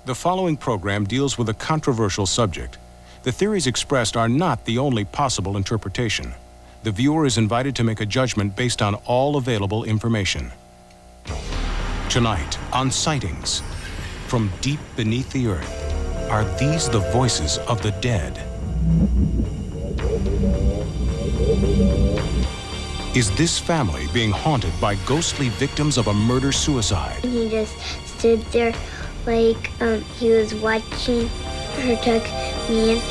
The following program deals with a controversial subject. The theories expressed are not the only possible interpretation. The viewer is invited to make a judgment based on all available information. Tonight on Sightings, from deep beneath the earth, are these the voices of the dead? Is this family being haunted by ghostly victims of a murder-suicide? He just stood there like he was watching her tuck me in.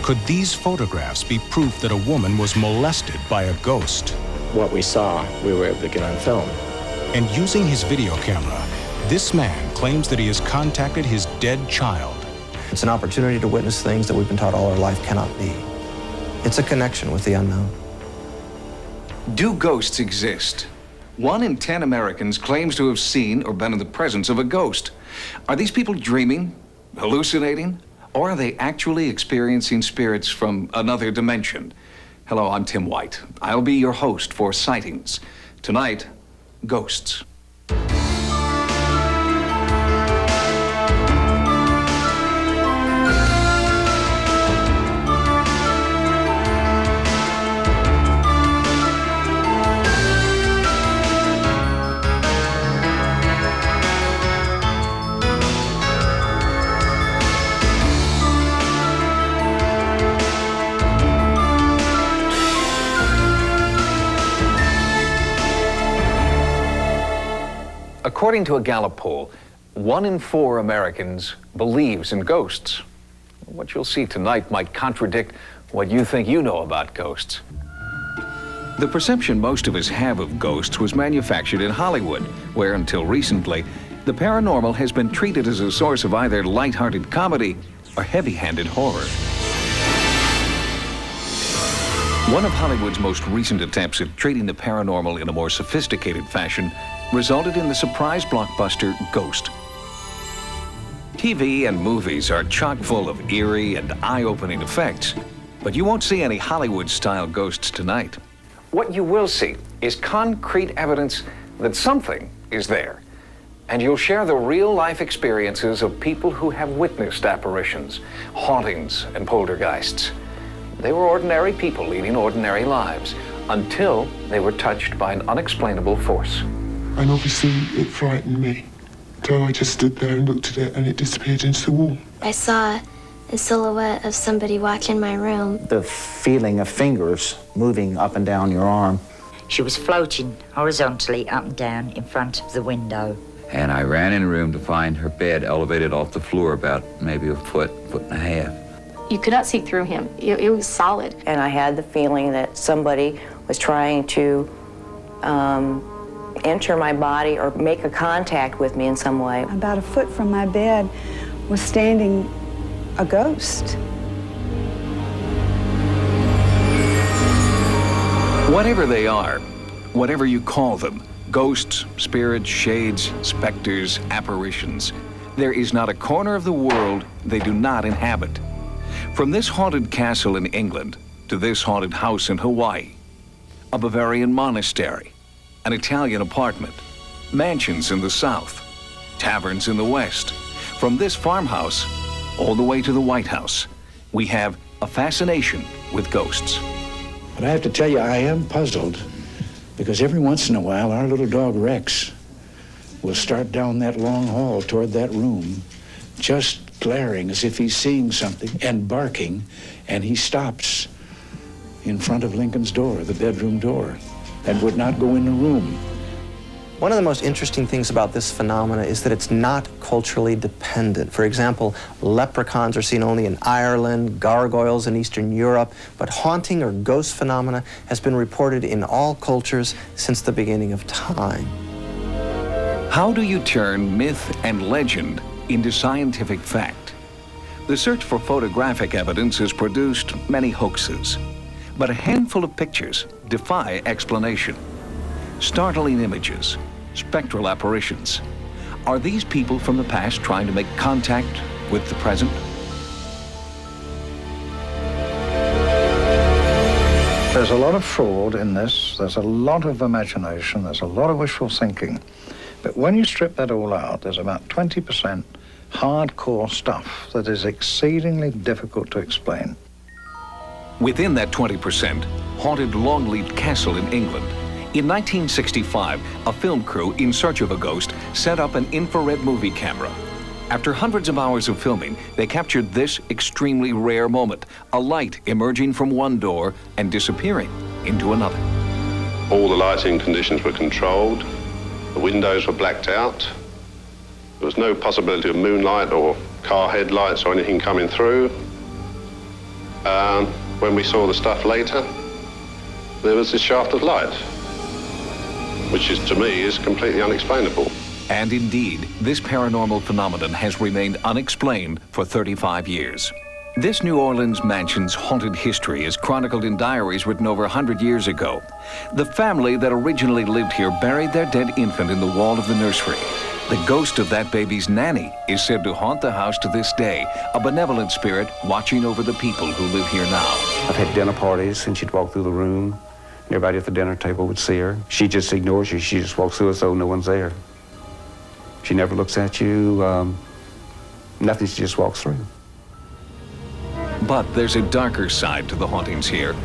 Could these photographs be proof that a woman was molested by a ghost? What we saw, we were able to get on film. And using his video camera, this man claims that he has contacted his dead child. It's an opportunity to witness things that we've been taught all our life cannot be. It's a connection with the unknown. Do ghosts exist? 1 in 10 Americans claims to have seen or been in the presence of a ghost. Are these people dreaming, hallucinating, or are they actually experiencing spirits from another dimension? Hello, I'm Tim White. I'll be your host for Sightings. Tonight, ghosts. According to a Gallup poll, 1 in 4 Americans believes in ghosts. What you'll see tonight might contradict what you think you know about ghosts. The perception most of us have of ghosts was manufactured in Hollywood, where until recently, the paranormal has been treated as a source of either lighthearted comedy or heavy-handed horror. One of Hollywood's most recent attempts at treating the paranormal in a more sophisticated fashion resulted in the surprise blockbuster Ghost. TV and movies are chock full of eerie and eye-opening effects, but you won't see any Hollywood-style ghosts tonight. What you will see is concrete evidence that something is there, and you'll share the real-life experiences of people who have witnessed apparitions, hauntings, and poltergeists. They were ordinary people leading ordinary lives until they were touched by an unexplainable force. And obviously it frightened me. So I just stood there and looked at it and it disappeared into the wall. I saw a silhouette of somebody walk in my room. The feeling of fingers moving up and down your arm. She was floating horizontally up and down in front of the window. And I ran in the room to find her bed elevated off the floor about maybe a foot and a half. You could not see through him. It was solid. And I had the feeling that somebody was trying to enter my body or make a contact with me in some way. About a foot from my bed was standing a ghost. Whatever they are, whatever you call them, ghosts, spirits, shades, specters, apparitions, there is not a corner of the world they do not inhabit. From this haunted castle in England to this haunted house in Hawaii, a Bavarian monastery, an Italian apartment, mansions in the south, taverns in the west. From this farmhouse all the way to the White House, we have a fascination with ghosts. But I have to tell you, I am puzzled because every once in a while our little dog Rex will start down that long hall toward that room, just glaring as if he's seeing something and barking, and he stops in front of Lincoln's door, the bedroom door, and would not go in the room. One of the most interesting things about this phenomena is that it's not culturally dependent. For example, leprechauns are seen only in Ireland, gargoyles in Eastern Europe, but haunting or ghost phenomena has been reported in all cultures since the beginning of time. How do you turn myth and legend into scientific fact? The search for photographic evidence has produced many hoaxes, but a handful of pictures defy explanation. Startling images, spectral apparitions. Are these people from the past trying to make contact with the present? There's a lot of fraud in this. There's a lot of imagination. There's a lot of wishful thinking. But when you strip that all out, there's about 20% hardcore stuff that is exceedingly difficult to explain. Within that 20%, haunted Longleat Castle in England. In 1965, a film crew in search of a ghost set up an infrared movie camera. After hundreds of hours of filming, they captured this extremely rare moment, a light emerging from one door and disappearing into another. All the lighting conditions were controlled. The windows were blacked out. There was no possibility of moonlight or car headlights or anything coming through. When we saw the stuff later, there was this shaft of light, which is, to me, is completely unexplainable. And indeed, this paranormal phenomenon has remained unexplained for 35 years. This New Orleans mansion's haunted history is chronicled in diaries written over 100 years ago. The family that originally lived here buried their dead infant in the wall of the nursery. The ghost of that baby's nanny is said to haunt the house to this day, a benevolent spirit watching over the people who live here now. I've had dinner parties, and she'd walk through the room. Everybody at the dinner table would see her. She just ignores you. She just walks through as though no one's there. She never looks at you, nothing, she just walks through. But there's a darker side to the hauntings here.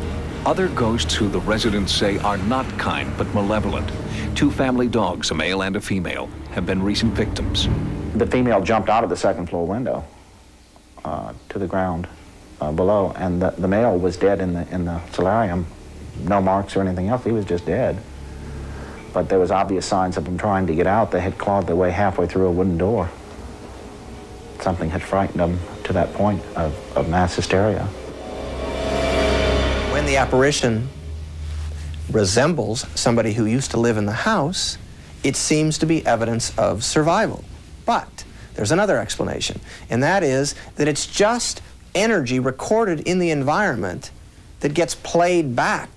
Other ghosts who the residents say are not kind but malevolent. 2 family dogs, a male and a female, have been recent victims. The female jumped out of the second floor window to the ground below, and the male was dead in the solarium. No marks or anything else, he was just dead. But there was obvious signs of them trying to get out. They had clawed their way halfway through a wooden door. Something had frightened them to that point of mass hysteria. When the apparition resembles somebody who used to live in the house, it seems to be evidence of survival. But there's another explanation, and that is that it's just energy recorded in the environment that gets played back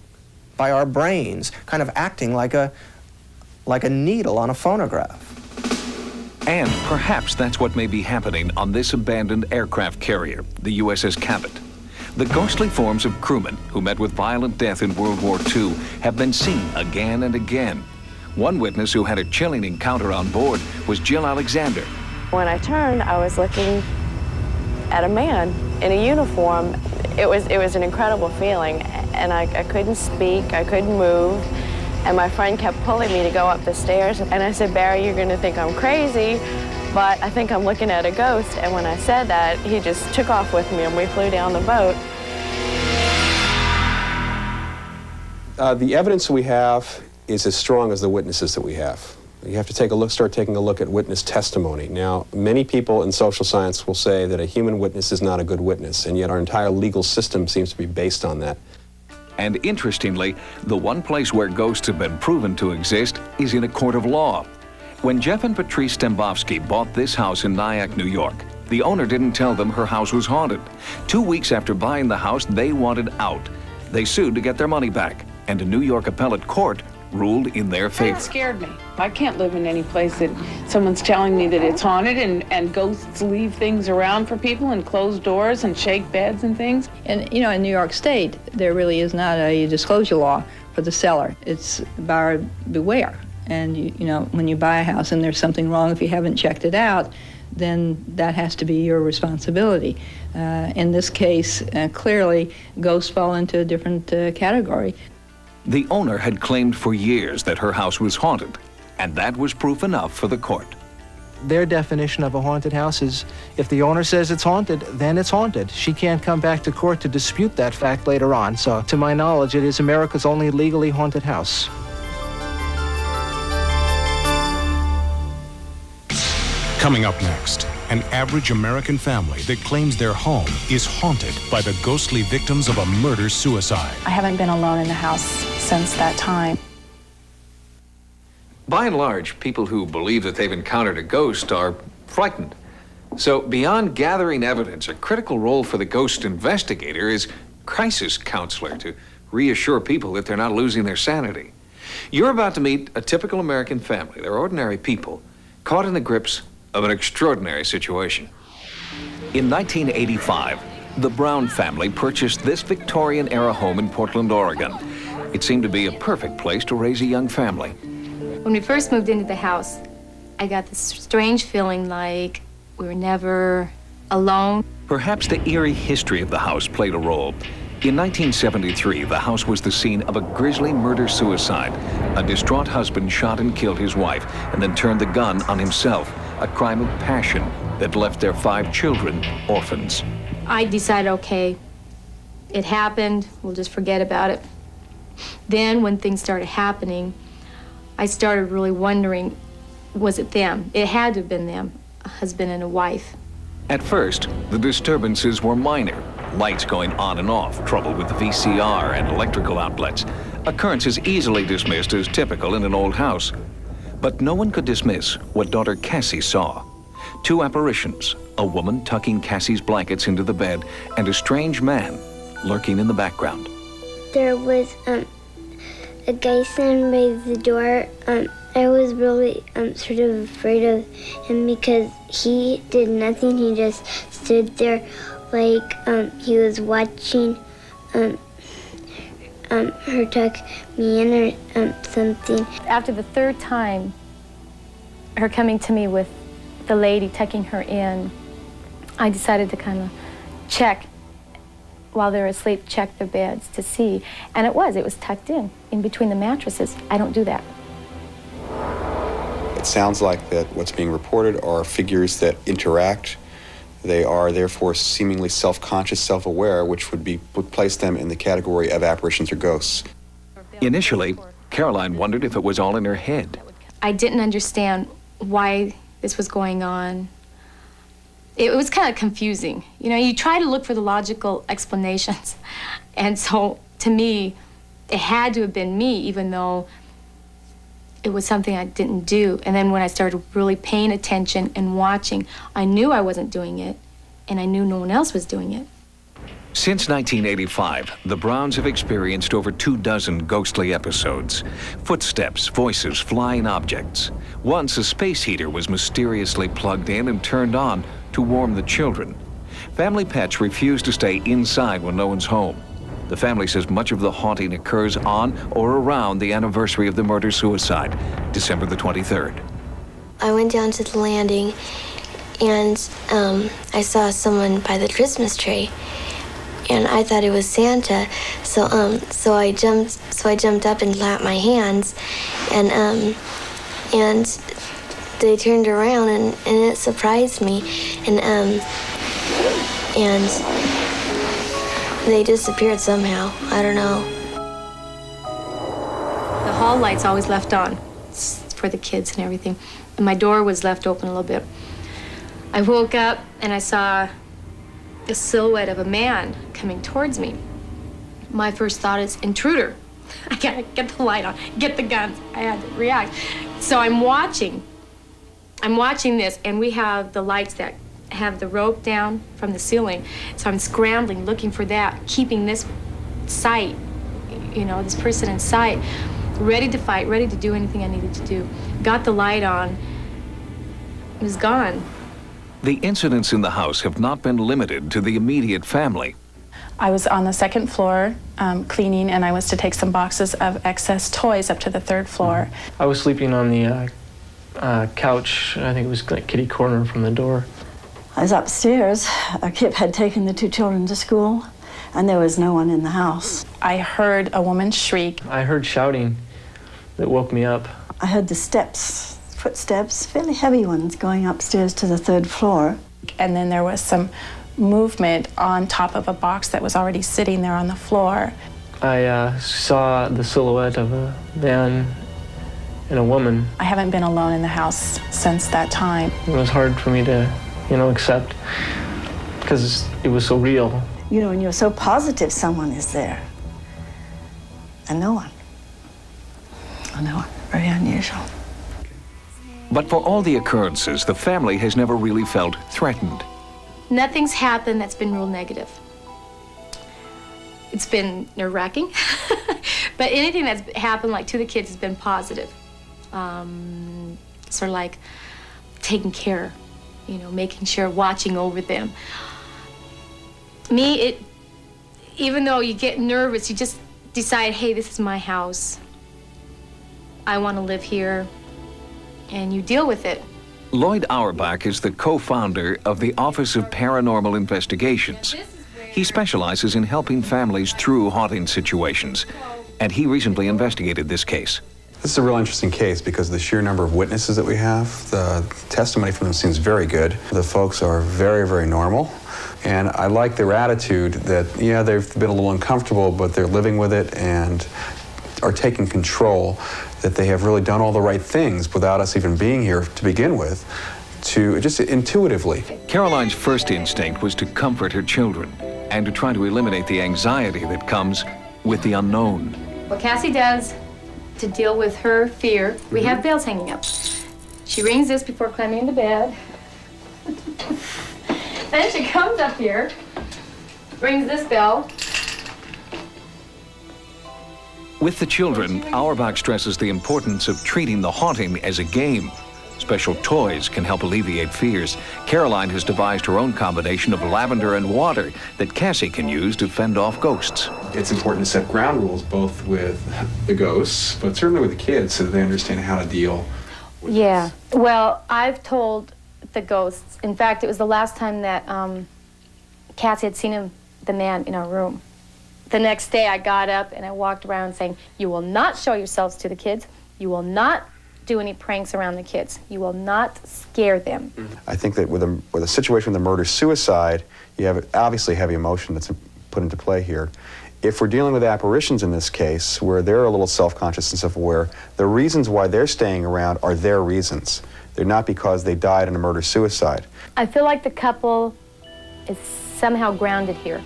by our brains, kind of acting like a needle on a phonograph. And perhaps that's what may be happening on this abandoned aircraft carrier, the USS Cabot. The ghostly forms of crewmen who met with violent death in World War II have been seen again and again. One witness who had a chilling encounter on board was Jill Alexander. When I turned, I was looking at a man in a uniform. It was an incredible feeling, and I couldn't speak, I couldn't move, and my friend kept pulling me to go up the stairs, and I said, "Barry, you're gonna think I'm crazy, but I think I'm looking at a ghost." And when I said that, he just took off with me, and we flew down the boat. The evidence we have is as strong as the witnesses that we have. You have to start taking a look at witness testimony. Now, many people in social science will say that a human witness is not a good witness, and yet our entire legal system seems to be based on that. And interestingly, the one place where ghosts have been proven to exist is in a court of law. When Jeff and Patrice Stembowski bought this house in Nyack, New York, the owner didn't tell them her house was haunted. 2 weeks after buying the house, they wanted out. They sued to get their money back, and a New York appellate court ruled in their favor. It scared me. I can't live in any place that someone's telling me that it's haunted and ghosts leave things around for people and close doors and shake beds and things. And, you know, in New York State, there really is not a disclosure law for the seller. It's buyer beware. And, you know, when you buy a house and there's something wrong, if you haven't checked it out, then that has to be your responsibility. In this case, clearly, ghosts fall into a different category. The owner had claimed for years that her house was haunted, and that was proof enough for the court. Their definition of a haunted house is if the owner says it's haunted, then it's haunted. She can't come back to court to dispute that fact later on. So, to my knowledge, it is America's only legally haunted house. Coming up next, an average American family that claims their home is haunted by the ghostly victims of a murder-suicide. I haven't been alone in the house since that time. By and large, people who believe that they've encountered a ghost are frightened. So beyond gathering evidence, a critical role for the ghost investigator is crisis counselor to reassure people that they're not losing their sanity. You're about to meet a typical American family. They're ordinary people caught in the grips of an extraordinary situation. In 1985, the Brown family purchased this Victorian-era home in Portland, Oregon. It seemed to be a perfect place to raise a young family. When we first moved into the house, I got this strange feeling like we were never alone. Perhaps the eerie history of the house played a role. In 1973, the house was the scene of a grisly murder-suicide. A distraught husband shot and killed his wife and then turned the gun on himself, a crime of passion that left their 5 children orphans. I decided, okay, it happened, we'll just forget about it. Then when things started happening, I started really wondering, was it them? It had to have been them, a husband and a wife. At first, the disturbances were minor. Lights going on and off, trouble with the VCR and electrical outlets. Occurrences easily dismissed as typical in an old house. But no one could dismiss what daughter Cassie saw. 2 apparitions, a woman tucking Cassie's blankets into the bed, and a strange man lurking in the background. There was a guy standing by the door. I was really sort of afraid of him because he did nothing. He just stood there like he was watching her tuck me in or something. After the 3rd time, her coming to me with the lady tucking her in, I decided to kind of check while they were asleep, check their beds to see. And it was tucked in between the mattresses. I don't do that. It sounds like that what's being reported are figures that interact. They are therefore seemingly self-conscious, self-aware, which would place them in the category of apparitions or ghosts. Initially, Caroline wondered if it was all in her head. I didn't understand why this was going on. It was kind of confusing. You know, you try to look for the logical explanations. And so, to me, it had to have been me, even though it was something I didn't do. And then when I started really paying attention and watching, I knew I wasn't doing it, and I knew no one else was doing it. Since 1985, the Browns have experienced over 24 ghostly episodes. Footsteps, voices, flying objects. Once a space heater was mysteriously plugged in and turned on to warm the children. Family pets refuse to stay inside when no one's home. The family says much of the haunting occurs on or around the anniversary of the murder-suicide, December the 23rd. I went down to the landing and I saw someone by the Christmas tree. And I thought it was Santa, so I jumped up and clapped my hands, and they turned around and it surprised me, and they disappeared somehow. I don't know. The hall lights always left on for the kids and everything, and my door was left open a little bit. I woke up and I saw the silhouette of a man coming towards me. My first thought is intruder. I gotta get the light on, get the guns. I had to react. So I'm watching this, and we have the lights that have the rope down from the ceiling. So I'm scrambling, looking for that, keeping this sight, you know, this person in sight, ready to fight, ready to do anything I needed to do. Got the light on, it was gone. The incidents in the house have not been limited to the immediate family. I was on the 2nd floor cleaning, and I was to take some boxes of excess toys up to the 3rd floor. I was sleeping on the couch. I think it was like kitty corner from the door. I was upstairs. Kip had taken the 2 children to school, and there was no one in the house. I heard a woman shriek. I heard shouting that woke me up. I heard the footsteps, fairly heavy ones, going upstairs to the 3rd floor. And then there was some movement on top of a box that was already sitting there on the floor. I saw the silhouette of a man and a woman. I haven't been alone in the house since that time. It was hard for me to, accept, because it was so real. You know, and you're so positive someone is there. And no one. No one. Very unusual. But for all the occurrences, the family has never really felt threatened. Nothing's happened that's been real negative. It's been nerve-wracking, but anything that's happened like to the kids has been positive. Sort of like taking care, making sure, watching over them. Me, even though you get nervous, you just decide, hey, this is my house. I want to live here. and you deal with it. Lloyd Auerbach is the co-founder of the Office of Paranormal Investigations. He specializes in helping families through haunting situations, and he recently investigated this case. This is a real interesting case because of the sheer number of witnesses that we have. The testimony from them seems very good. The folks are very, very normal. And I like their attitude that, yeah, they've been a little uncomfortable, but they're living with it and are taking control, that they have really done all the right things without us even being here to begin with, to just intuitively. Caroline's first instinct was to comfort her children and to try to eliminate the anxiety that comes with the unknown. What Cassie does to deal with her fear, we have bells hanging up. She rings this before climbing into bed. Then she comes up here, rings this bell. With the children, Auerbach stresses the importance of treating the haunting as a game. Special toys can help alleviate fears. Caroline has devised her own combination of lavender and water that Cassie can use to fend off ghosts. It's important to set ground rules both with the ghosts, but certainly with the kids so that they understand how to deal with Yeah, well, I've told the ghosts. In fact, it was the last time that Cassie had seen the man in our room. The next day I got up and I walked around saying, you will not show yourselves to the kids. You will not do any pranks around the kids. You will not scare them. I think that with a situation with a murder-suicide, you have obviously heavy emotion that's put into play here. If we're dealing with apparitions in this case, where they're a little self-conscious and self-aware, the reasons why they're staying around are their reasons. They're not because they died in a murder-suicide. I feel like the couple is somehow grounded here.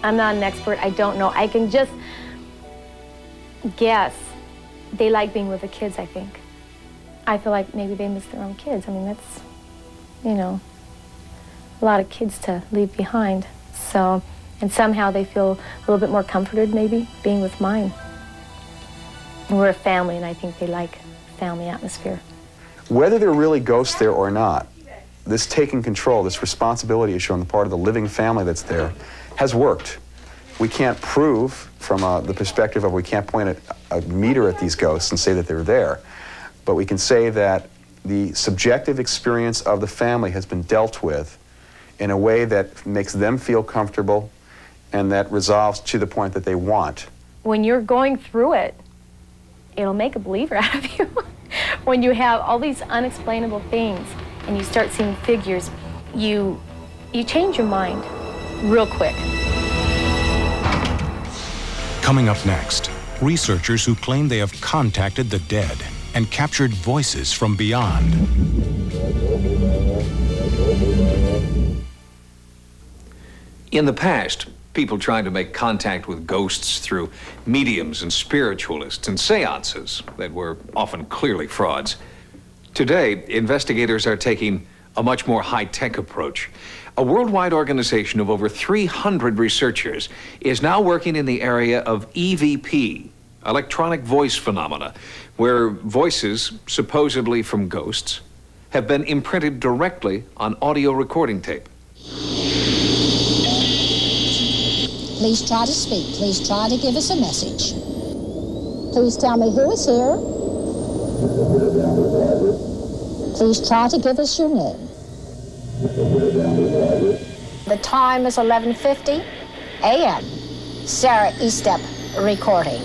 I'm not an expert, I don't know. I can just guess. They like being with the kids, I think. I feel like maybe they miss their own kids. I mean, that's, you know, a lot of kids to leave behind. So, and somehow they feel a little bit more comforted, maybe, being with mine. We're a family, and I think they like family atmosphere. Whether there are really ghosts there or not, this taking control, this responsibility issue on the part of the living family that's there, has worked. We can't prove from the perspective of, we can't point a meter at these ghosts and say that they're there, but we can say that the subjective experience of the family has been dealt with in a way that makes them feel comfortable and that resolves to the point that they want. When you're going through it, it'll make a believer out of you. When you have all these unexplainable things and you start seeing figures, you change your mind real quick. Coming up next, researchers who claim they have contacted the dead and captured voices from beyond. In the past, people tried to make contact with ghosts through mediums and spiritualists and seances that were often clearly frauds. Today, investigators are taking a much more high-tech approach. A worldwide organization of over 300 researchers is now working in the area of EVP, electronic voice phenomena, where voices, supposedly from ghosts, have been imprinted directly on audio recording tape. Please try to speak. Please try to give us a message. Please tell me who is here. Please try to give us your name. The time is 11:50 a.m. Sarah Estep recording.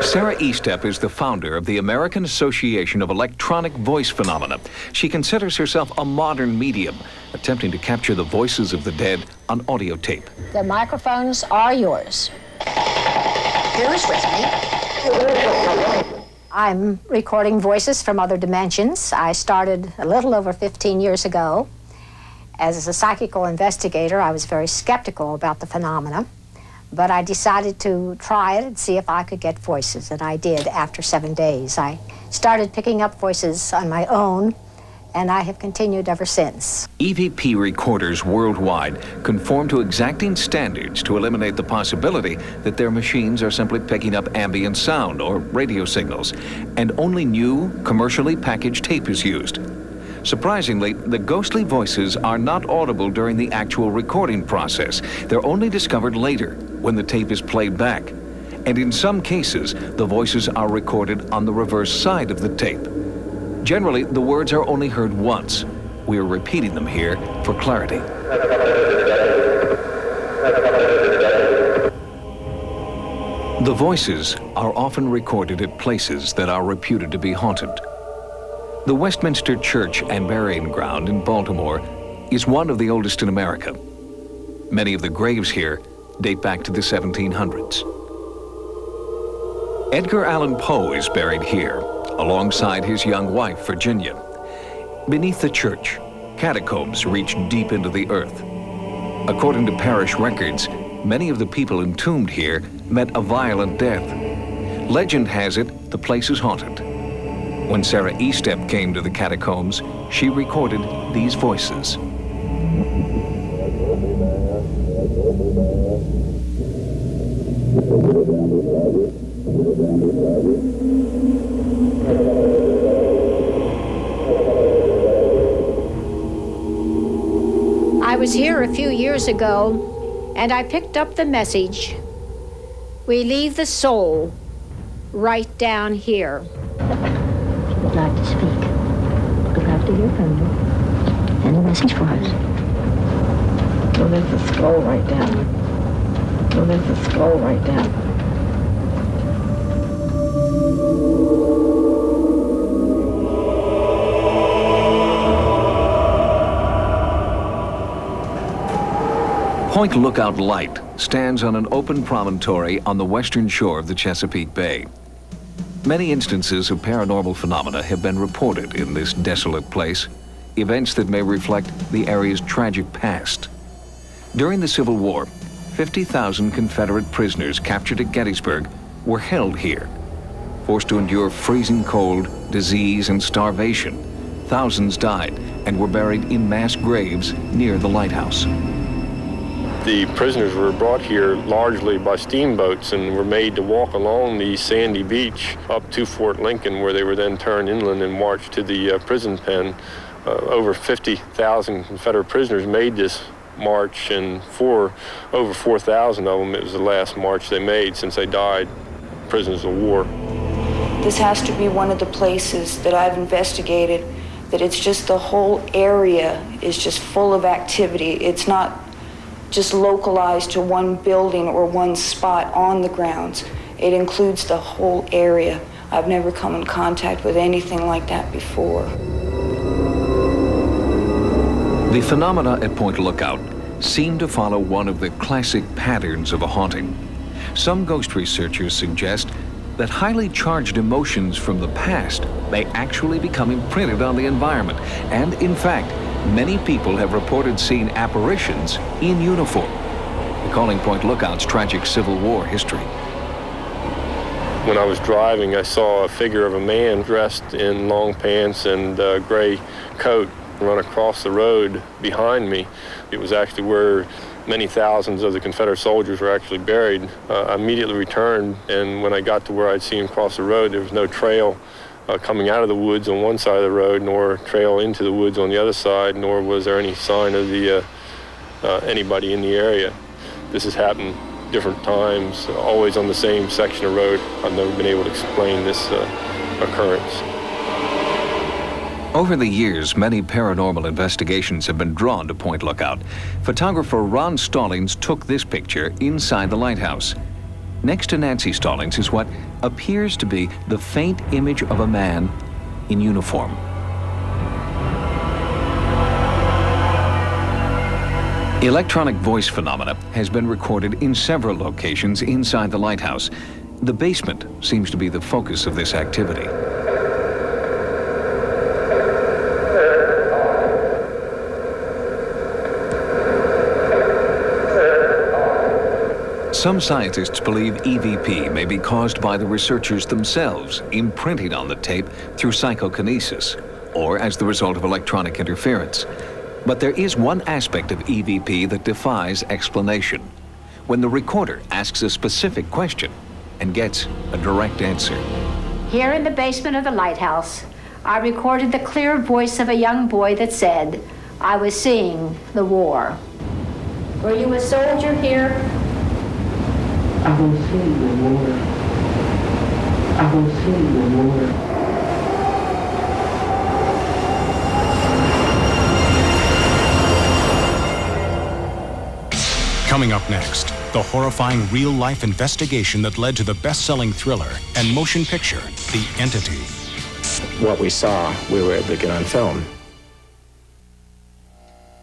Sarah Estep is the founder of the American Association of Electronic Voice Phenomena. She considers herself a modern medium, attempting to capture the voices of the dead on audio tape. The microphones are yours. Who is with me? I'm recording voices from other dimensions. I started a little over 15 years ago. As a psychical investigator, I was very skeptical about the phenomena, but I decided to try it and see if I could get voices, and I did after 7 days. I started picking up voices on my own, and I have continued ever since. EVP recorders worldwide conform to exacting standards to eliminate the possibility that their machines are simply picking up ambient sound or radio signals, and only new, commercially packaged tape is used. Surprisingly, the ghostly voices are not audible during the actual recording process. They're only discovered later. when the tape is played back. And in some cases, the voices are recorded on the reverse side of the tape. Generally, the words are only heard once. We are repeating them here for clarity. The voices are often recorded at places that are reputed to be haunted. The Westminster Church and Burying Ground in Baltimore is one of the oldest in America. Many of the graves here date back to the 1700s. Edgar Allan Poe is buried here, alongside his young wife, Virginia. Beneath the church, catacombs reach deep into the earth. According to parish records, many of the people entombed here met a violent death. Legend has it the place is haunted. When Sarah Estep came to the catacombs, she recorded these voices. I was here a few years ago, and I picked up the message, "We leave the soul right down here." If you would like to speak, look after your phone and a message for us. Well, there's a skull right down. Well, there's a skull right down. Point Lookout Light stands on an open promontory on the western shore of the Chesapeake Bay. Many instances of paranormal phenomena have been reported in this desolate place, events that may reflect the area's tragic past. During the Civil War, 50,000 Confederate prisoners captured at Gettysburg were held here. Forced to endure freezing cold, disease, and starvation, thousands died and were buried in mass graves near the lighthouse. The prisoners were brought here largely by steamboats and were made to walk along the sandy beach up to Fort Lincoln, where they were then turned inland and marched to the prison pen. Over 50,000 Confederate prisoners made this march, and for over 4,000 of them, it was the last march they made since they died prisoners of war. This has to be one of the places that I've investigated that it's just the whole area is just full of activity. It's not just localized to one building or one spot on the grounds. It includes the whole area. I've never come in contact with anything like that before. The phenomena at Point Lookout seem to follow one of the classic patterns of a haunting. Some ghost researchers suggest that highly charged emotions from the past may actually become imprinted on the environment. And in fact, many people have reported seeing apparitions in uniform, recalling Point Lookout's tragic Civil War history. When I was driving, I saw a figure of a man dressed in long pants and a gray coat run across the road behind me. It was actually where many thousands of the Confederate soldiers were actually buried. I immediately returned, and when I got to where I'd seen him cross the road, there was no trail coming out of the woods on one side of the road, nor trail into the woods on the other side, nor was there any sign of anybody in the area. This has happened different times, always on the same section of road. I've never been able to explain this occurrence. Over the years, many paranormal investigations have been drawn to Point Lookout. Photographer Ron Stallings took this picture inside the lighthouse. Next to Nancy Stallings is what appears to be the faint image of a man in uniform. Electronic voice phenomena has been recorded in several locations inside the lighthouse. The basement seems to be the focus of this activity. Some scientists believe EVP may be caused by the researchers themselves imprinting on the tape through psychokinesis, or as the result of electronic interference. But there is one aspect of EVP that defies explanation: when the recorder asks a specific question and gets a direct answer. Here in the basement of the lighthouse, I recorded the clear voice of a young boy that said, "I was seeing the war." "Were you a soldier here?" I will see no more. I will see no more. Coming up next, the horrifying real-life investigation that led to the best-selling thriller and motion picture, The Entity. What we saw, we were able to get on film.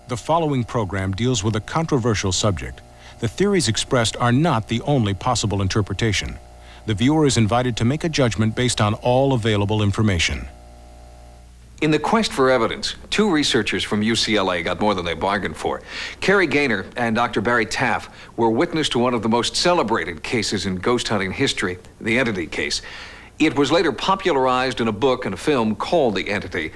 The following program deals with a controversial subject. The theories expressed are not the only possible interpretation. The viewer is invited to make a judgment based on all available information. In the quest for evidence, two researchers from UCLA got more than they bargained for. Carrie Gaynor and Dr. Barry Taff were witness to one of the most celebrated cases in ghost hunting history, the Entity case. It was later popularized in a book and a film called The Entity.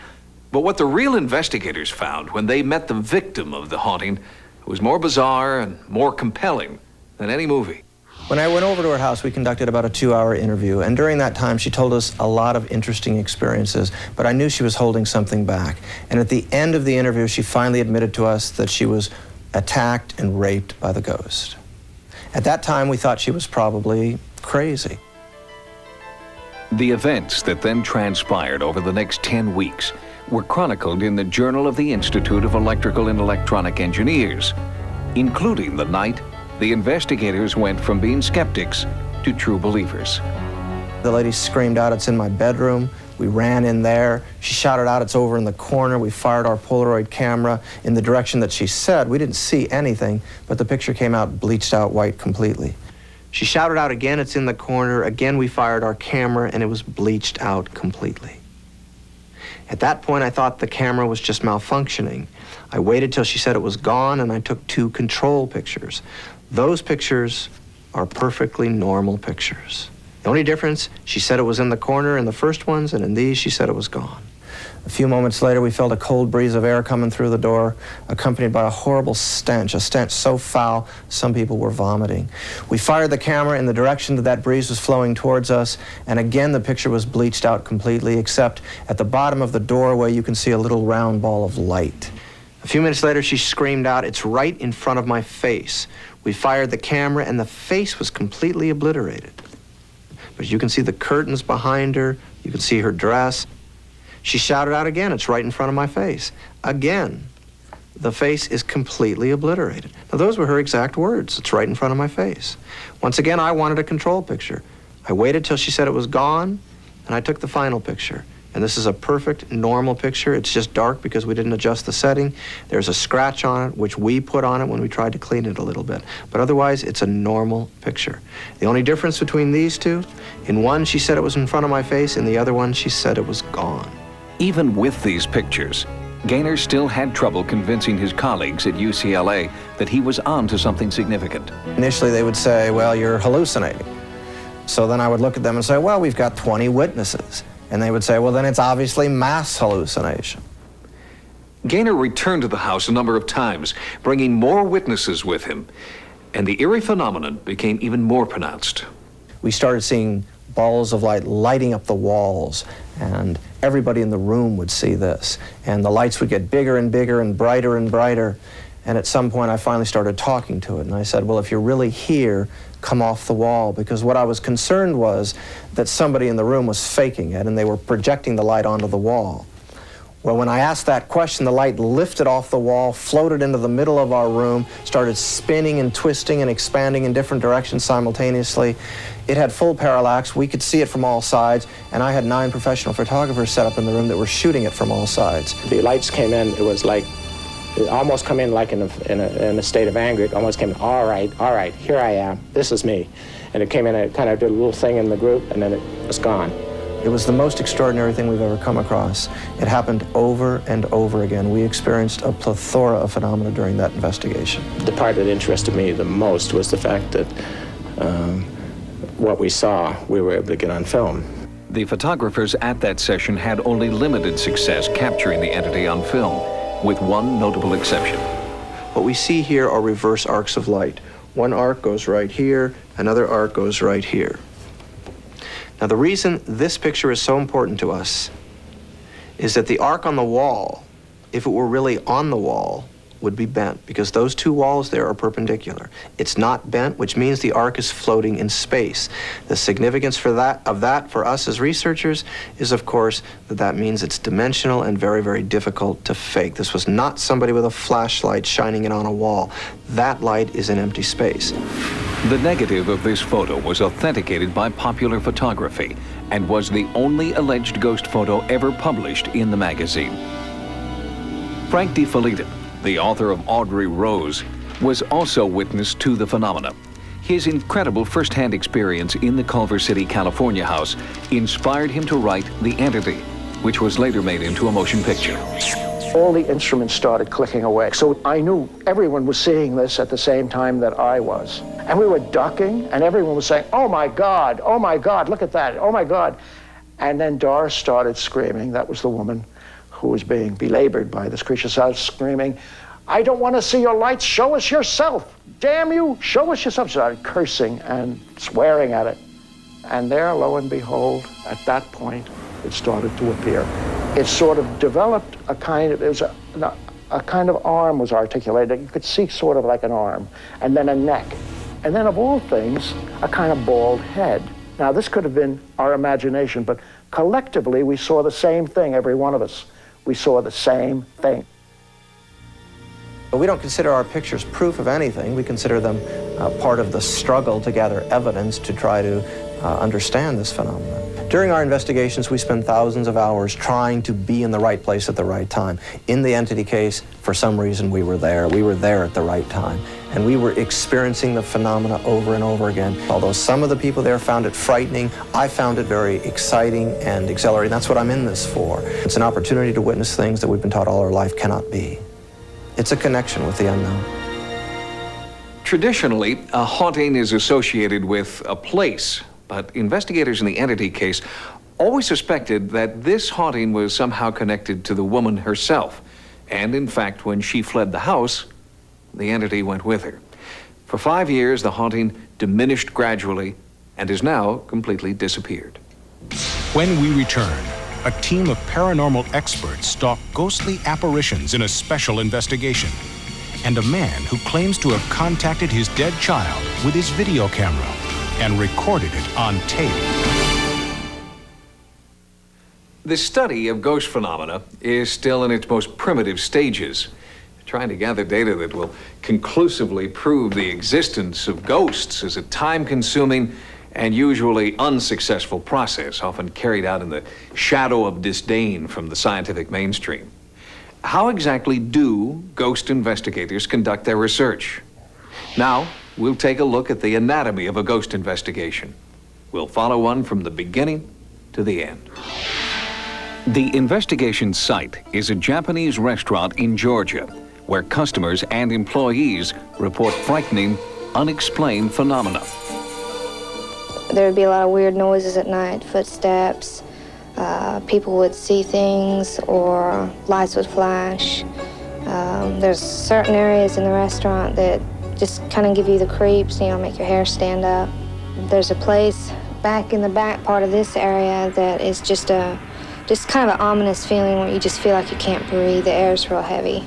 But what the real investigators found when they met the victim of the haunting was more bizarre and more compelling than any movie. When I went over to her house, we conducted about a 2-hour interview, and during that time she told us a lot of interesting experiences, but I knew she was holding something back. And at the end of the interview, she finally admitted to us that she was attacked and raped by the ghost. At that time, we thought she was probably crazy. The events that then transpired over the next 10 weeks were chronicled in the Journal of the Institute of Electrical and Electronic Engineers, including the night the investigators went from being skeptics to true believers. The lady screamed out, "It's in my bedroom." We ran in there. She shouted out, "It's over in the corner." We fired our Polaroid camera in the direction that she said. We didn't see anything, but the picture came out bleached out white completely. She shouted out again, "It's in the corner." Again, we fired our camera, and it was bleached out completely. At that point, I thought the camera was just malfunctioning. I waited till she said it was gone, and I took 2 control pictures. Those pictures are perfectly normal pictures. The only difference, she said it was in the corner in the first ones, and in these, she said it was gone. A few moments later, we felt a cold breeze of air coming through the door, accompanied by a horrible stench, a stench so foul, some people were vomiting. We fired the camera in the direction that that breeze was flowing towards us, and again, the picture was bleached out completely, except at the bottom of the doorway, you can see a little round ball of light. A few minutes later, she screamed out, "It's right in front of my face." We fired the camera, and the face was completely obliterated. But you can see the curtains behind her. You can see her dress. She shouted out again, "It's right in front of my face." Again, the face is completely obliterated. Now, those were her exact words. "It's right in front of my face." Once again, I wanted a control picture. I waited till she said it was gone, and I took the final picture. And this is a perfect, normal picture. It's just dark because we didn't adjust the setting. There's a scratch on it, which we put on it when we tried to clean it a little bit. But otherwise, it's a normal picture. The only difference between these two, in one, she said it was in front of my face. In the other one, she said it was gone. Even with these pictures, Gaynor still had trouble convincing his colleagues at UCLA that he was on to something significant. Initially, they would say, "Well, you're hallucinating." So then I would look at them and say, "Well, we've got 20 witnesses." And they would say, "Well, then it's obviously mass hallucination." Gaynor returned to the house a number of times, bringing more witnesses with him, and the eerie phenomenon became even more pronounced. We started seeing balls of light lighting up the walls, and everybody in the room would see this. And the lights would get bigger and bigger and brighter and brighter. And at some point, I finally started talking to it. And I said, "Well, if you're really here, come off the wall," because what I was concerned was that somebody in the room was faking it, and they were projecting the light onto the wall. Well, when I asked that question, the light lifted off the wall, floated into the middle of our room, started spinning and twisting and expanding in different directions simultaneously. It had full parallax. We could see it from all sides, and I had 9 professional photographers set up in the room that were shooting it from all sides. The lights came in, it was like, it almost come in like in a state of anger. It almost came in, all right, here I am, this is me. And it came in, it kind of did a little thing in the group, and then it was gone. It was the most extraordinary thing we've ever come across. It happened over and over again. We experienced a plethora of phenomena during that investigation. The part that interested me the most was the fact that what we saw, we were able to get on film. The photographers at that session had only limited success capturing the entity on film, with one notable exception. What we see here are reverse arcs of light. One arc goes right here, another arc goes right here. Now, the reason this picture is so important to us is that the arc on the wall, if it were really on the wall, would be bent because those two walls there are perpendicular. It's not bent, which means the ark is floating in space. The significance of that for us as researchers is, of course, that means it's dimensional and very, very difficult to fake. This was not somebody with a flashlight shining it on a wall. That light is in empty space. The negative of this photo was authenticated by Popular Photography and was the only alleged ghost photo ever published in the magazine. Frank DeFelitta, the author of Audrey Rose, was also witness to the phenomena. His incredible first-hand experience in the Culver City, California house inspired him to write The Entity, which was later made into a motion picture. All the instruments started clicking away. So I knew everyone was seeing this at the same time that I was. And we were ducking, and everyone was saying, oh my God, look at that, oh my God. And then Doris started screaming. That was the woman who was being belabored by this creature. Started screaming, I don't want to see your lights, show us yourself. Damn you, show us yourself. She started cursing and swearing at it. And there, lo and behold, at that point, it started to appear. It sort of developed a kind of, it was a kind of arm was articulated. You could see sort of like an arm, and then a neck. And then of all things, a kind of bald head. Now this could have been our imagination, but collectively we saw the same thing, every one of us. We saw the same thing. But we don't consider our pictures proof of anything. We consider them part of the struggle to gather evidence to try to understand this phenomenon. During our investigations, we spend thousands of hours trying to be in the right place at the right time. In the Entity case, for some reason, we were there. We were there at the right time. And we were experiencing the phenomena over and over again. Although some of the people there found it frightening, I found it very exciting and exhilarating. That's what I'm in this for. It's an opportunity to witness things that we've been taught all our life cannot be. It's a connection with the unknown. Traditionally, a haunting is associated with a place, but investigators in the Entity case always suspected that this haunting was somehow connected to the woman herself. And in fact, when she fled the house, the Entity went with her. For 5 years, the haunting diminished gradually and has now completely disappeared. When we return, a team of paranormal experts stalk ghostly apparitions in a special investigation. And a man who claims to have contacted his dead child with his video camera and recorded it on tape. The study of ghost phenomena is still in its most primitive stages, trying to gather data that will conclusively prove the existence of ghosts is a time-consuming and usually unsuccessful process, often carried out in the shadow of disdain from the scientific mainstream. How exactly do ghost investigators conduct their research? Now, we'll take a look at the anatomy of a ghost investigation. We'll follow one from the beginning to the end. The investigation site is a Japanese restaurant in Georgia, where customers and employees report frightening, unexplained phenomena. There would be a lot of weird noises at night, footsteps. People would see things or lights would flash. There's certain areas in the restaurant that just kind of give you the creeps, you know, make your hair stand up. There's a place back in the back part of this area that is just kind of an ominous feeling where you just feel like you can't breathe. The air's real heavy.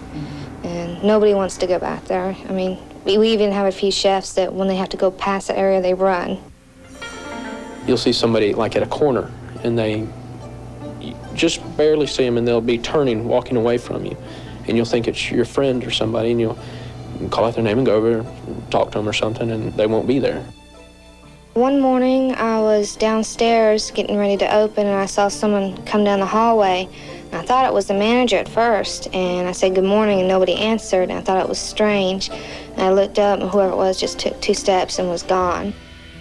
And nobody wants to go back there. I mean, we even have a few chefs that when they have to go past the area, they run. You'll see somebody like at a corner and you just barely see them and they'll be turning, walking away from you. And you'll think it's your friend or somebody and you'll call out their name and go over and talk to them or something and they won't be there. One morning I was downstairs getting ready to open and I saw someone come down the hallway. And I thought it was the manager at first and I said good morning and nobody answered and I thought it was strange. And I looked up and whoever it was just took 2 steps and was gone.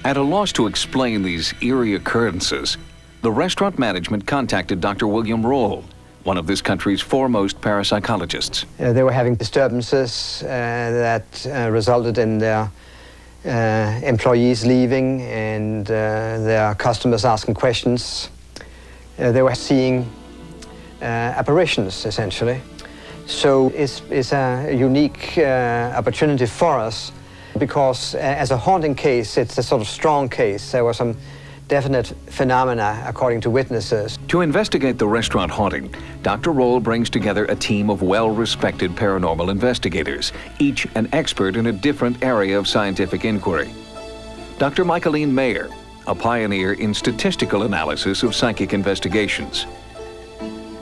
At a loss to explain these eerie occurrences, the restaurant management contacted Dr. William Roll, one of this country's foremost parapsychologists. They were having disturbances that resulted in their employees leaving and their customers asking questions. They were seeing apparitions, essentially. So it's a unique opportunity for us because as a haunting case, it's a sort of strong case. There were some definite phenomena, according to witnesses. To investigate the restaurant haunting, Dr. Roll brings together a team of well-respected paranormal investigators, each an expert in a different area of scientific inquiry. Dr. Michaeline Mayer, a pioneer in statistical analysis of psychic investigations.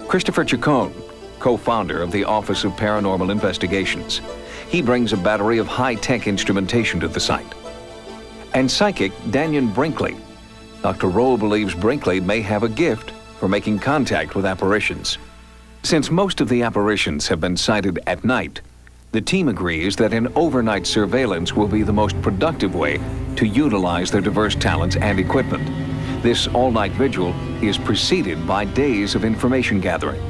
Christopher Chacon, co-founder of the Office of Paranormal Investigations. He brings a battery of high-tech instrumentation to the site. And psychic Daniel Brinkley. Dr. Roll believes Brinkley may have a gift for making contact with apparitions. Since most of the apparitions have been sighted at night, the team agrees that an overnight surveillance will be the most productive way to utilize their diverse talents and equipment. This all-night vigil is preceded by days of information gathering.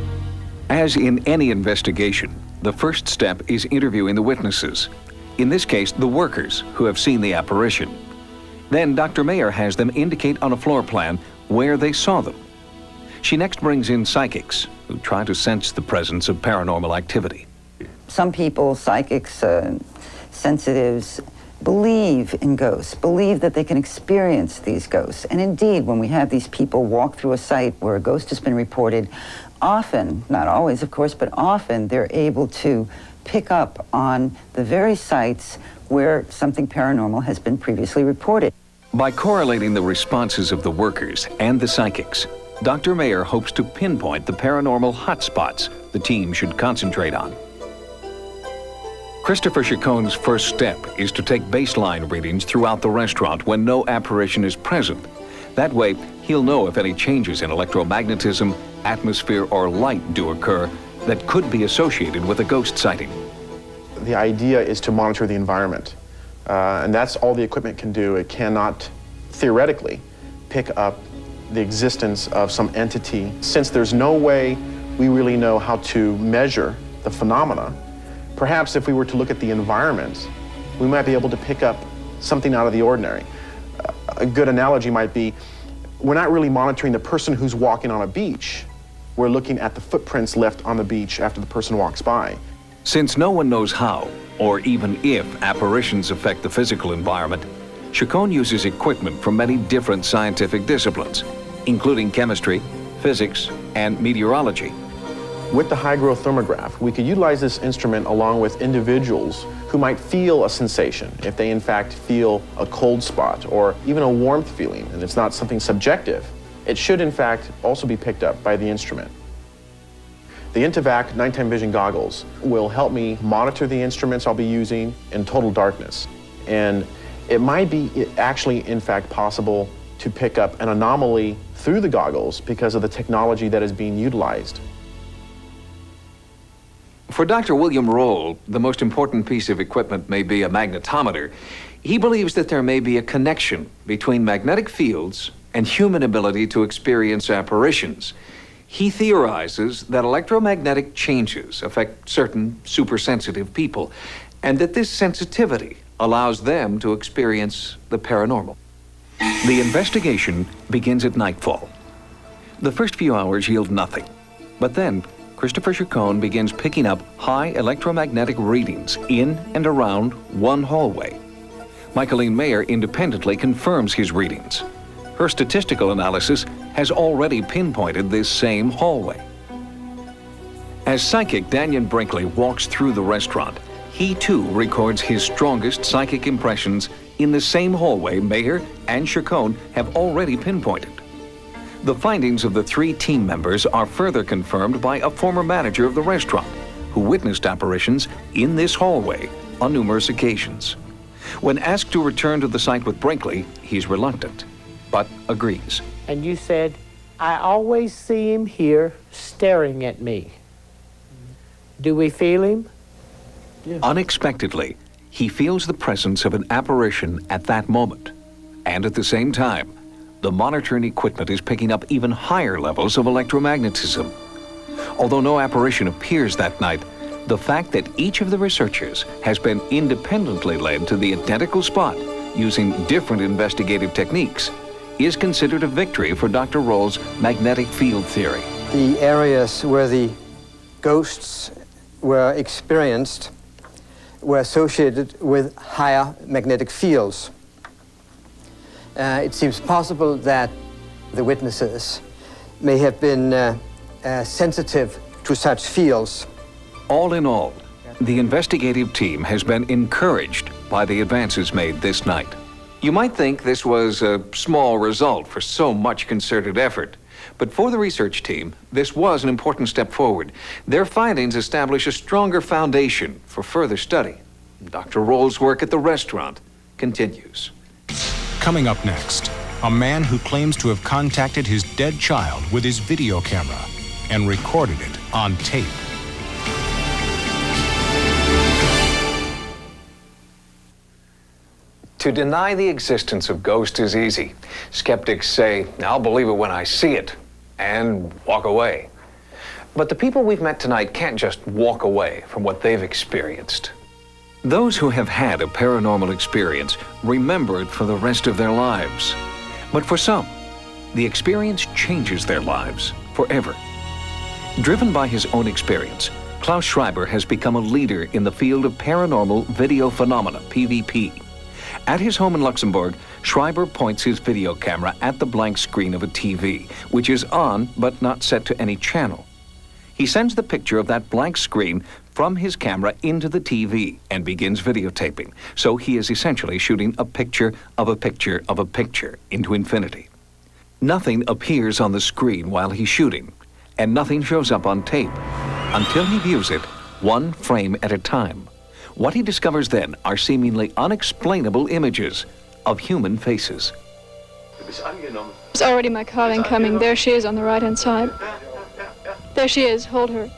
As in any investigation, the first step is interviewing the witnesses. In this case, the workers who have seen the apparition. Then Dr. Mayer has them indicate on a floor plan where they saw them. She next brings in psychics who try to sense the presence of paranormal activity. Some people, psychics, sensitives, believe in ghosts, believe that they can experience these ghosts. And indeed, when we have these people walk through a site where a ghost has been reported, often, not always of course, but often they're able to pick up on the very sites where something paranormal has been previously reported. By correlating the responses of the workers and the psychics, Dr. Mayer hopes to pinpoint the paranormal hotspots the team should concentrate on. Christopher Chacon's first step is to take baseline readings throughout the restaurant when no apparition is present. That way, he'll know if any changes in electromagnetism, atmosphere, or light do occur that could be associated with a ghost sighting. The idea is to monitor the environment, and that's all the equipment can do. It cannot, theoretically, pick up the existence of some entity. Since there's no way we really know how to measure the phenomena, perhaps if we were to look at the environment, we might be able to pick up something out of the ordinary. A good analogy might be, we're not really monitoring the person who's walking on a beach. We're looking at the footprints left on the beach after the person walks by. Since no one knows how, or even if, apparitions affect the physical environment, Chacon uses equipment from many different scientific disciplines, including chemistry, physics, and meteorology. With the high-growth thermograph, we could utilize this instrument along with individuals who might feel a sensation, if they in fact feel a cold spot or even a warmth feeling, and it's not something subjective. It should in fact also be picked up by the instrument. The Intevac nighttime vision goggles will help me monitor the instruments I'll be using in total darkness. And it might be actually, in fact, possible to pick up an anomaly through the goggles because of the technology that is being utilized. For Dr. William Roll, the most important piece of equipment may be a magnetometer. He believes that there may be a connection between magnetic fields and human ability to experience apparitions. He theorizes that electromagnetic changes affect certain supersensitive people, and that this sensitivity allows them to experience the paranormal. The investigation begins at nightfall. The first few hours yield nothing, but then Christopher Chacon begins picking up high electromagnetic readings in and around one hallway. Michaeline Mayer independently confirms his readings. Her statistical analysis has already pinpointed this same hallway. As psychic Daniel Brinkley walks through the restaurant, he too records his strongest psychic impressions in the same hallway Mayer and Chacon have already pinpointed. The findings of the three team members are further confirmed by a former manager of the restaurant who witnessed apparitions in this hallway on numerous occasions. When asked to return to the site with Brinkley, he's reluctant, but agrees. And you said, I always see him here staring at me. Do we feel him? Yeah. Unexpectedly, he feels the presence of an apparition at that moment. And at the same time, the monitoring equipment is picking up even higher levels of electromagnetism. Although no apparition appears that night, the fact that each of the researchers has been independently led to the identical spot using different investigative techniques is considered a victory for Dr. Roll's magnetic field theory. The areas where the ghosts were experienced were associated with higher magnetic fields. it seems possible that the witnesses may have been sensitive to such fields. All in all, the investigative team has been encouraged by the advances made this night. You might think this was a small result for so much concerted effort, but for the research team, this was an important step forward. Their findings establish a stronger foundation for further study. Dr. Roll's work at the restaurant continues. Coming up next, a man who claims to have contacted his dead child with his video camera and recorded it on tape. To deny the existence of ghosts is easy. Skeptics say, "I'll believe it when I see it," and walk away. But the people we've met tonight can't just walk away from what they've experienced. Those who have had a paranormal experience remember it for the rest of their lives. But for some, the experience changes their lives forever. Driven by his own experience, Klaus Schreiber has become a leader in the field of paranormal video phenomena, PVP. At his home in Luxembourg, Schreiber points his video camera at the blank screen of a TV, which is on but not set to any channel. He sends the picture of that blank screen from his camera into the TV and begins videotaping. So he is essentially shooting a picture of a picture of a picture into infinity. Nothing appears on the screen while he's shooting, and nothing shows up on tape until he views it one frame at a time. What he discovers then are seemingly unexplainable images of human faces. There's already my car incoming. There she is on the right-hand side. There she is. Hold her.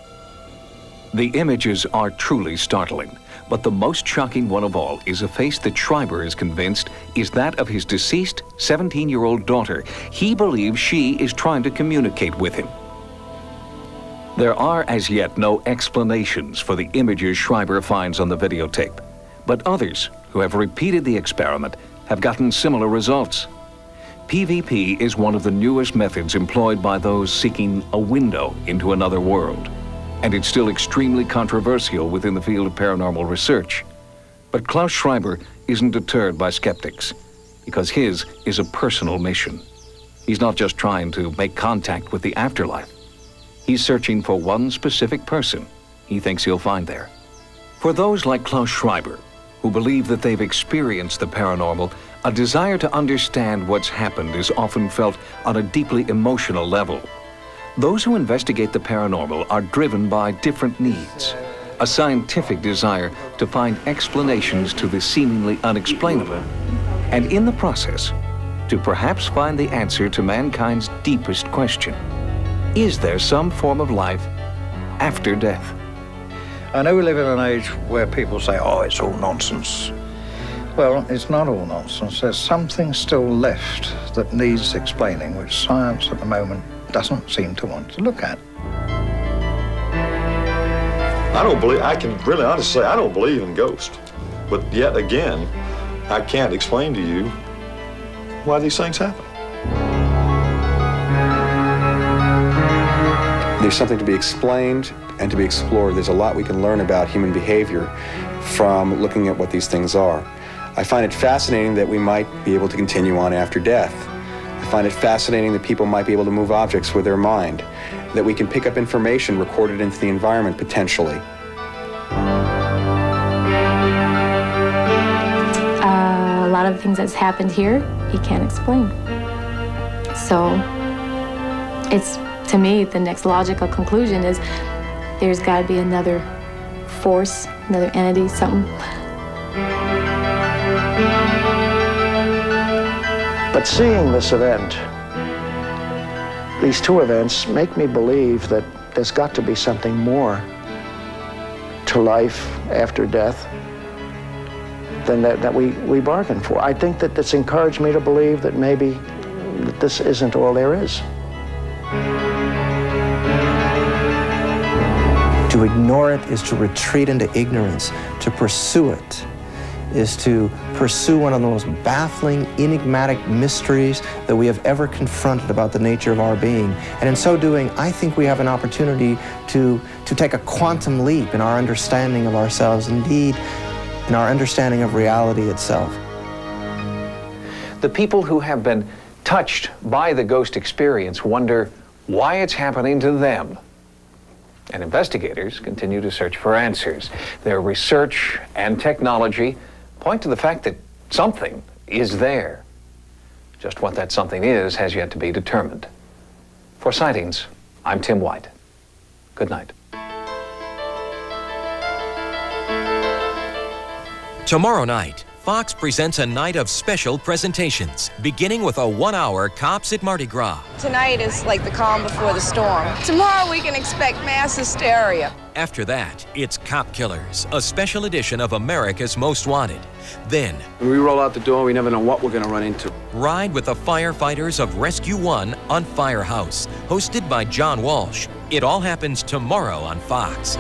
The images are truly startling, but the most shocking one of all is a face that Schreiber is convinced is that of his deceased 17-year-old daughter. He believes she is trying to communicate with him. There are as yet no explanations for the images Schreiber finds on the videotape, but others who have repeated the experiment have gotten similar results. PVP is one of the newest methods employed by those seeking a window into another world, and it's still extremely controversial within the field of paranormal research. But Klaus Schreiber isn't deterred by skeptics, because his is a personal mission. He's not just trying to make contact with the afterlife. He's searching for one specific person he thinks he'll find there. For those like Klaus Schreiber, who believe that they've experienced the paranormal, a desire to understand what's happened is often felt on a deeply emotional level. Those who investigate the paranormal are driven by different needs. A scientific desire to find explanations to the seemingly unexplainable, and in the process, to perhaps find the answer to mankind's deepest question. Is there some form of life after death? I know we live in an age where people say, oh, it's all nonsense. Well, it's not all nonsense. There's something still left that needs explaining, which science at the moment doesn't seem to want to look at. I can really honestly say I don't believe in ghosts. But yet again, I can't explain to you why these things happen. There's something to be explained and to be explored. There's a lot we can learn about human behavior from looking at what these things are. I find it fascinating that we might be able to continue on after death. I find it fascinating that people might be able to move objects with their mind, that we can pick up information recorded into the environment potentially. A lot of the things that's happened here, he can't explain. So it's, to me, the next logical conclusion is there's got to be another force, another entity, something. But seeing this event, these two events, make me believe that there's got to be something more to life after death than that we bargained for. I think that it's encouraged me to believe that maybe that this isn't all there is. To ignore it is to retreat into ignorance. To pursue it is to pursue one of the most baffling, enigmatic mysteries that we have ever confronted about the nature of our being. And in so doing, I think we have an opportunity to take a quantum leap in our understanding of ourselves, indeed, in our understanding of reality itself. The people who have been touched by the ghost experience wonder why it's happening to them. And investigators continue to search for answers. Their research and technology point to the fact that something is there. Just what that something is has yet to be determined. For Sightings, I'm Tim White. Good night. Tomorrow night, Fox presents a night of special presentations, beginning with a 1-hour Cops at Mardi Gras. Tonight is like the calm before the storm. Tomorrow we can expect mass hysteria. After that, it's Cop Killers, a special edition of America's Most Wanted. Then, when we roll out the door, we never know what we're going to run into. Ride with the firefighters of Rescue 1 on Firehouse, hosted by John Walsh. It all happens tomorrow on Fox.